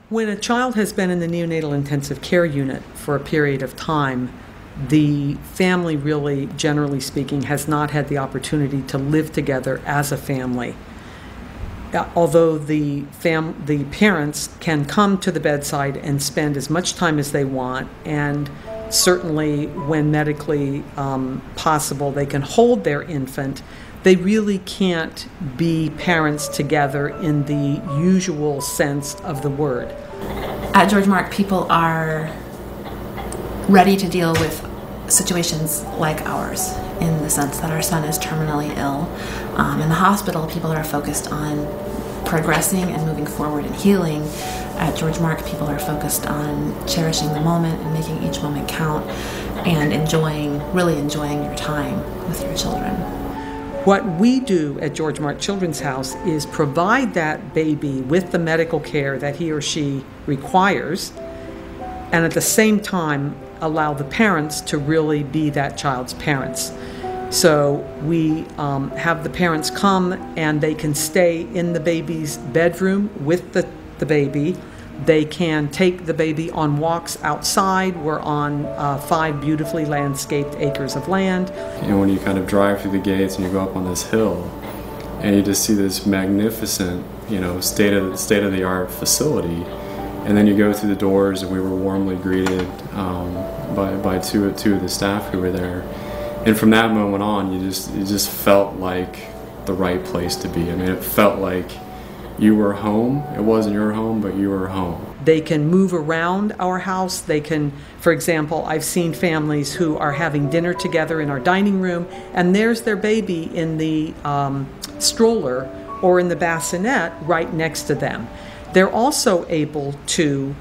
When a child has been in the neonatal intensive care unit for a period of time, the family really, generally speaking, has not had the opportunity to live together as a family. Although the parents can come to the bedside and spend as much time as they want, and certainly when medically possible, they can hold their infant, they really can't be parents together in the usual sense of the word. At George Mark, people are ready to deal with situations like ours, in the sense that our son is terminally ill. In the hospital, people are focused on progressing and moving forward and healing. At George Mark, people are focused on cherishing the moment and making each moment count and really enjoying your time with your children. What we do at George Mark Children's House is provide that baby with the medical care that he or she requires, and at the same time allow the parents to really be that child's parents. So we have the parents come and they can stay in the baby's bedroom with the baby. They can take the baby on walks outside. We're on 5 beautifully landscaped acres of land. You know, when you kind of drive through the gates and you go up on this hill and you just see this magnificent, you know, state-of-the-art facility, and then you go through the doors and we were warmly greeted by two of the staff who were there. And from that moment on, you just felt like the right place to be. I mean, it felt like you were home. It wasn't your home, but you were home. They can move around our house. They can, for example, I've seen families who are having dinner together in our dining room, and there's their baby in the stroller or in the bassinet right next to them. They're also able to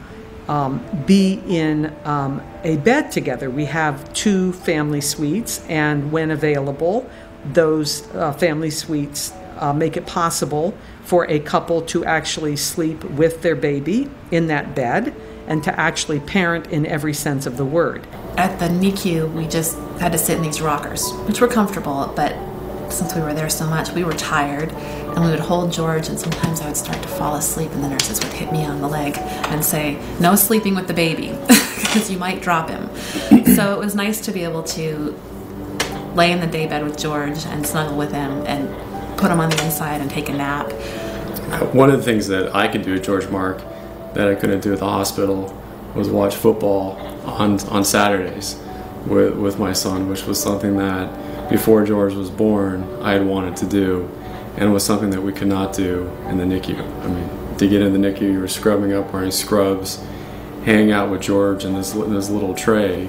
be in a bed together. We have 2 family suites, and when available, those family suites make it possible for a couple to actually sleep with their baby in that bed and to actually parent in every sense of the word. At the NICU, we just had to sit in these rockers, which were comfortable, but since we were there so much, we were tired, and we would hold George, and sometimes I would start to fall asleep, and the nurses would hit me on the leg and say, "No sleeping with the baby," because you might drop him. So it was nice to be able to lay in the daybed with George and snuggle with him and put him on the inside and take a nap. One of the things that I could do at George Mark that I couldn't do at the hospital was watch football on Saturdays with my son, which was something that before George was born I had wanted to do, and was something that we could not do in the NICU. I mean, to get in the NICU, you were scrubbing up, wearing scrubs, hanging out with George in this little tray.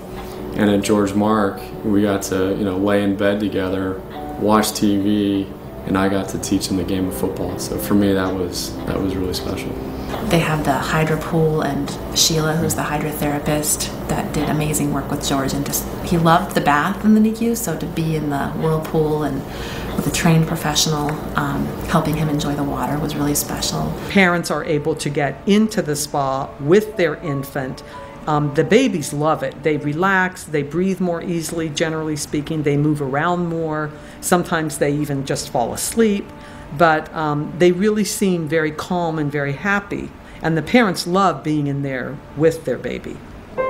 And at George Mark, we got to, you know, lay in bed together, watch TV, and I got to teach him the game of football. So for me, that was really special. They have the hydro pool, and Sheila, who's the hydrotherapist, that did amazing work with George, and he loved the bath in the NICU, so to be in the whirlpool and with a trained professional helping him enjoy the water was really special. Parents are able to get into the spa with their infant. The babies love it. They relax, they breathe more easily, generally speaking, they move around more. Sometimes they even just fall asleep, but they really seem very calm and very happy. And the parents love being in there with their baby. Are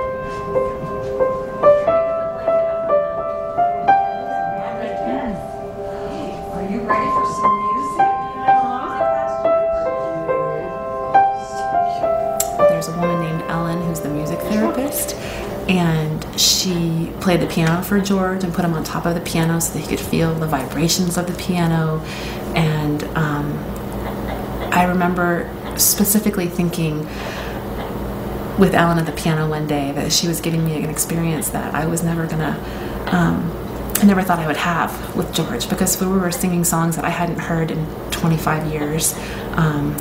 you ready for some music? There's a woman named Ellen who's the music therapist, and she played the piano for George and put him on top of the piano so that he could feel the vibrations of the piano. And I remember specifically thinking with Ellen at the piano one day that she was giving me an experience that I was never gonna, I never thought I would have with George, because we were singing songs that I hadn't heard in 25 years,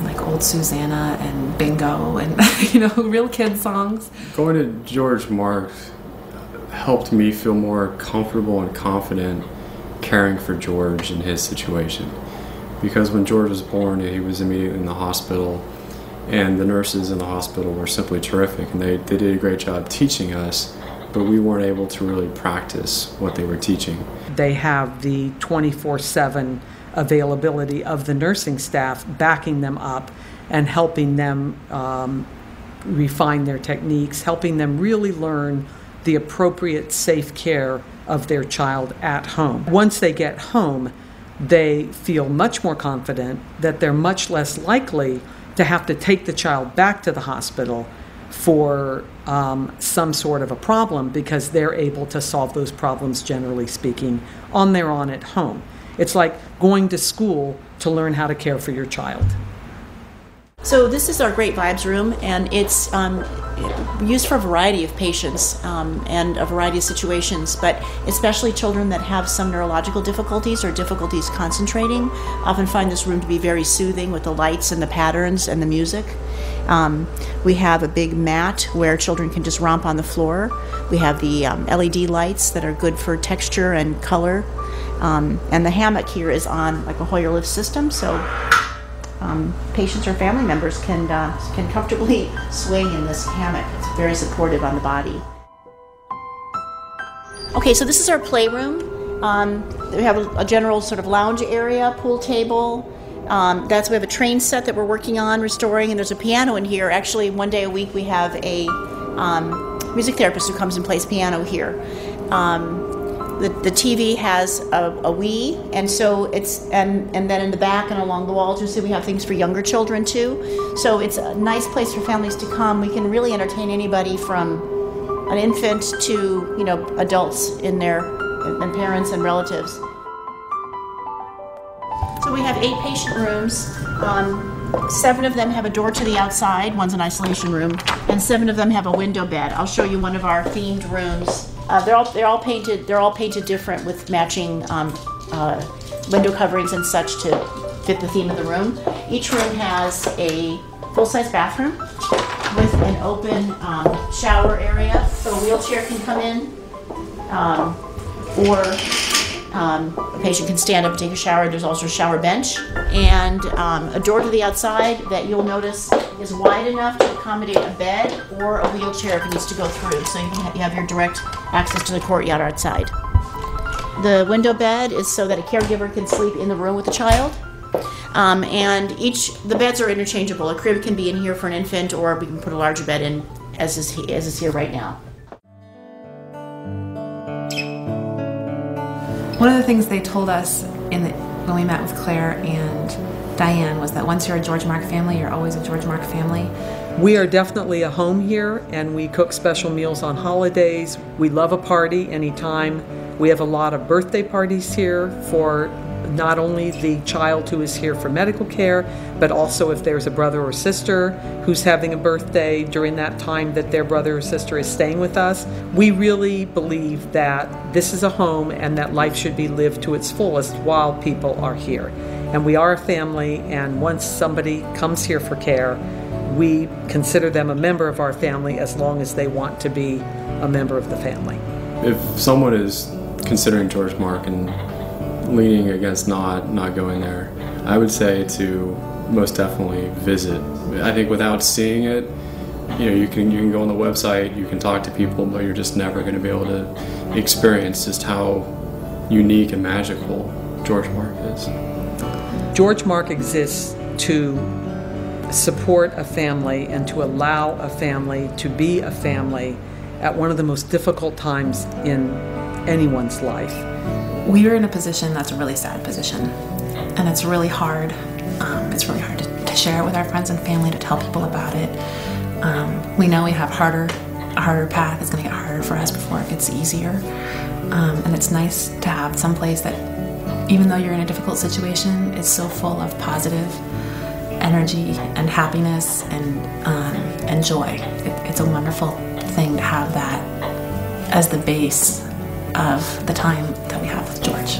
like Old Susanna and Bingo and you know, real kid songs. Going to George Mark helped me feel more comfortable and confident caring for George in his situation. Because when George was born, he was immediately in the hospital, and the nurses in the hospital were simply terrific, and they did a great job teaching us, but we weren't able to really practice what they were teaching. They have the 24/7 availability of the nursing staff backing them up and helping them refine their techniques, helping them really learn the appropriate safe care of their child at home. Once they get home, they feel much more confident that they're much less likely to have to take the child back to the hospital for some sort of a problem, because they're able to solve those problems, generally speaking, on their own at home. It's like going to school to learn how to care for your child. So this is our Great Vibes room, and it's used for a variety of patients and a variety of situations, but especially children that have some neurological difficulties or difficulties concentrating often find this room to be very soothing with the lights and the patterns and the music. We have a big mat where children can just romp on the floor. We have the LED lights that are good for texture and color. And the hammock here is on like a Hoyer lift system, so patients or family members can comfortably swing in this hammock. It's very supportive on the body. Okay, so this is our playroom. We have a general sort of lounge area, pool table. We have a train set that we're working on restoring, and there's a piano in here. Actually, one day a week we have a music therapist who comes and plays piano here. The TV has a Wii, and so and then in the back and along the walls you'll see we have things for younger children too. So it's a nice place for families to come. We can really entertain anybody from an infant to adults and parents and relatives. So we have 8 patient rooms. 7 of them have a door to the outside. One's an isolation room, and 7 of them have a window bed. I'll show you one of our themed rooms. They're all painted different with matching window coverings and such to fit the theme of the room. Each room has a full-size bathroom with an open shower area, so a wheelchair can come in, or a patient can stand up and take a shower. There's also a shower bench, and a door to the outside that you'll notice is wide enough to accommodate a bed or a wheelchair if it needs to go through, so you have your direct access to the courtyard outside. The window bed is so that a caregiver can sleep in the room with the child, and the beds are interchangeable. A crib can be in here for an infant, or we can put a larger bed in, as is here right now. One of the things they told us when we met with Claire and Diane was that once you're a George Mark family, you're always a George Mark family. We are definitely a home here, and we cook special meals on holidays. We love a party anytime. We have a lot of birthday parties here for not only the child who is here for medical care, but also if there's a brother or sister who's having a birthday during that time that their brother or sister is staying with us. We really believe that this is a home and that life should be lived to its fullest while people are here. And we are a family, and once somebody comes here for care, we consider them a member of our family as long as they want to be a member of the family. If someone is considering George Mark and leaning against not going there, I would say to most definitely visit. I think without seeing it, you can go on the website, you can talk to people, but you're just never going to be able to experience just how unique and magical George Mark is. George Mark exists to support a family and to allow a family to be a family at one of the most difficult times in anyone's life. We are in a position that's a really sad position, and it's really hard. It's really hard to share it with our friends and family, to tell people about it. We know we have a harder path. It's going to get harder for us before it gets easier. And it's nice to have some place that, even though you're in a difficult situation, is so full of positive energy and happiness and joy. It's a wonderful thing to have that as the base of the time that we have with George.